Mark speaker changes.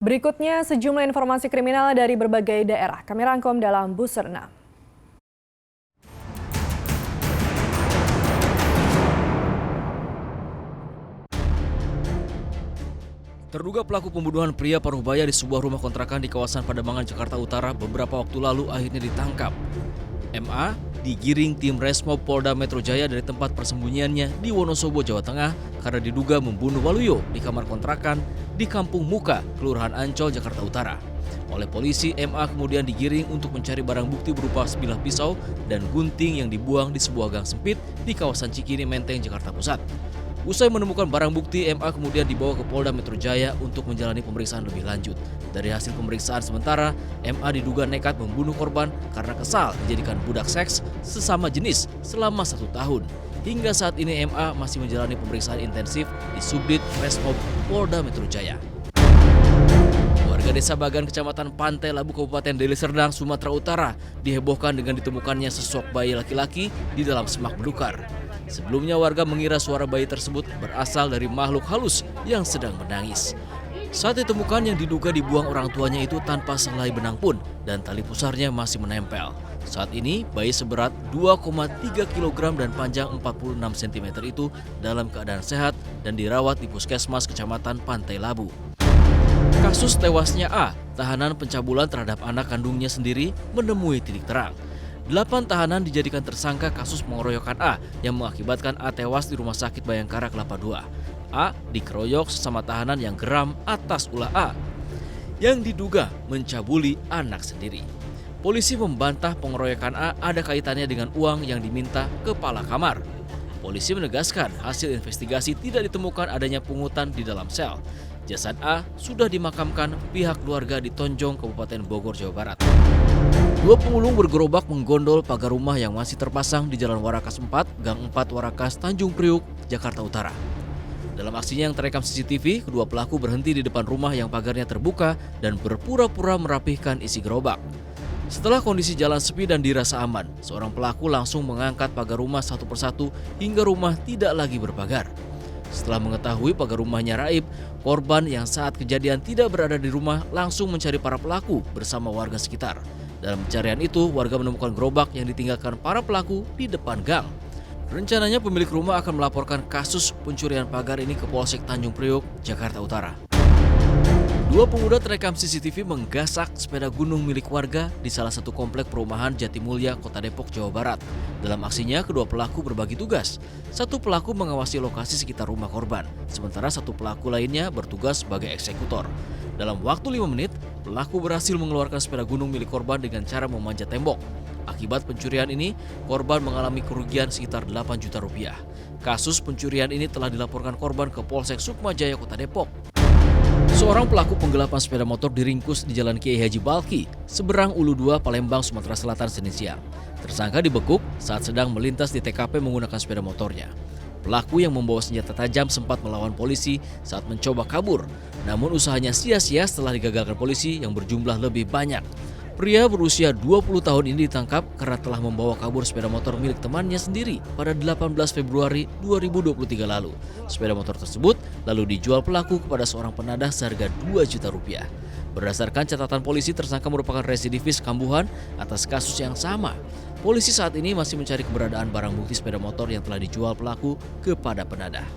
Speaker 1: Berikutnya sejumlah informasi kriminal dari berbagai daerah. Kami rangkum dalam Buserna.
Speaker 2: Terduga pelaku pembunuhan pria paruh baya di sebuah rumah kontrakan di kawasan Pademangan, Jakarta Utara beberapa waktu lalu akhirnya ditangkap. MA digiring tim Resmob Polda Metro Jaya dari tempat persembunyiannya di Wonosobo, Jawa Tengah karena diduga membunuh Waluyo di kamar kontrakan di Kampung Muka, Kelurahan Ancol, Jakarta Utara. Oleh polisi, MA kemudian digiring untuk mencari barang bukti berupa sebilah pisau dan gunting yang dibuang di sebuah gang sempit di kawasan Cikini Menteng, Jakarta Pusat. Usai menemukan barang bukti, MA kemudian dibawa ke Polda Metro Jaya untuk menjalani pemeriksaan lebih lanjut. Dari hasil pemeriksaan sementara, MA diduga nekat membunuh korban karena kesal dijadikan budak seks sesama jenis selama 1 tahun. Hingga saat ini MA masih menjalani pemeriksaan intensif di Subdit Resmob Polda Metro Jaya. Warga Desa Bagan, Kecamatan Pantai Labu, Kabupaten Deli Serdang, Sumatera Utara dihebohkan dengan ditemukannya sosok bayi laki-laki di dalam semak belukar. Sebelumnya warga mengira suara bayi tersebut berasal dari makhluk halus yang sedang menangis. Saat ditemukan, yang diduga dibuang orang tuanya itu tanpa sehelai benang pun dan tali pusarnya masih menempel. Saat ini bayi seberat 2,3 kg dan panjang 46 cm itu dalam keadaan sehat dan dirawat di Puskesmas Kecamatan Pantai Labu. Kasus tewasnya A, tahanan pencabulan terhadap anak kandungnya sendiri, menemui titik terang. 8 tahanan dijadikan tersangka kasus pengeroyokan A yang mengakibatkan A tewas di Rumah Sakit Bayangkara Kelapa II. A dikeroyok sesama tahanan yang geram atas ulah A yang diduga mencabuli anak sendiri. Polisi membantah pengeroyokan A ada kaitannya dengan uang yang diminta kepala kamar. Polisi menegaskan hasil investigasi tidak ditemukan adanya pungutan di dalam sel. Jasad A sudah dimakamkan pihak keluarga di Tonjong, Kabupaten Bogor, Jawa Barat. 2 pemulung bergerobak menggondol pagar rumah yang masih terpasang di Jalan Warakas 4, Gang 4 Warakas, Tanjung Priuk, Jakarta Utara. Dalam aksinya yang terekam CCTV, kedua pelaku berhenti di depan rumah yang pagarnya terbuka dan berpura-pura merapihkan isi gerobak. Setelah kondisi jalan sepi dan dirasa aman, seorang pelaku langsung mengangkat pagar rumah satu persatu hingga rumah tidak lagi berpagar. Setelah mengetahui pagar rumahnya raib, korban yang saat kejadian tidak berada di rumah langsung mencari para pelaku bersama warga sekitar. Dalam pencarian itu, warga menemukan gerobak yang ditinggalkan para pelaku di depan gang. Rencananya pemilik rumah akan melaporkan kasus pencurian pagar ini ke Polsek Tanjung Priok, Jakarta Utara. 2 pemuda terekam CCTV menggasak sepeda gunung milik warga di salah satu komplek perumahan Jatimulya, Kota Depok, Jawa Barat. Dalam aksinya, kedua pelaku berbagi tugas. Satu pelaku mengawasi lokasi sekitar rumah korban, sementara satu pelaku lainnya bertugas sebagai eksekutor. Dalam waktu 5 menit, pelaku berhasil mengeluarkan sepeda gunung milik korban dengan cara memanjat tembok. Akibat pencurian ini, korban mengalami kerugian sekitar 8 juta rupiah. Kasus pencurian ini telah dilaporkan korban ke Polsek Sukmajaya, Kota Depok. Seorang pelaku penggelapan sepeda motor diringkus di Jalan Kiai Haji Balki, seberang Ulu 2, Palembang, Sumatera Selatan, Senin siang. Tersangka dibekuk saat sedang melintas di TKP menggunakan sepeda motornya. Pelaku yang membawa senjata tajam sempat melawan polisi saat mencoba kabur, namun usahanya sia-sia setelah digagalkan polisi yang berjumlah lebih banyak. Pria berusia 20 tahun ini ditangkap karena telah membawa kabur sepeda motor milik temannya sendiri pada 18 Februari 2023 lalu. Sepeda motor tersebut lalu dijual pelaku kepada seorang penadah seharga 2 juta rupiah. Berdasarkan catatan polisi, tersangka merupakan residivis kambuhan atas kasus yang sama. Polisi saat ini masih mencari keberadaan barang bukti sepeda motor yang telah dijual pelaku kepada penadah.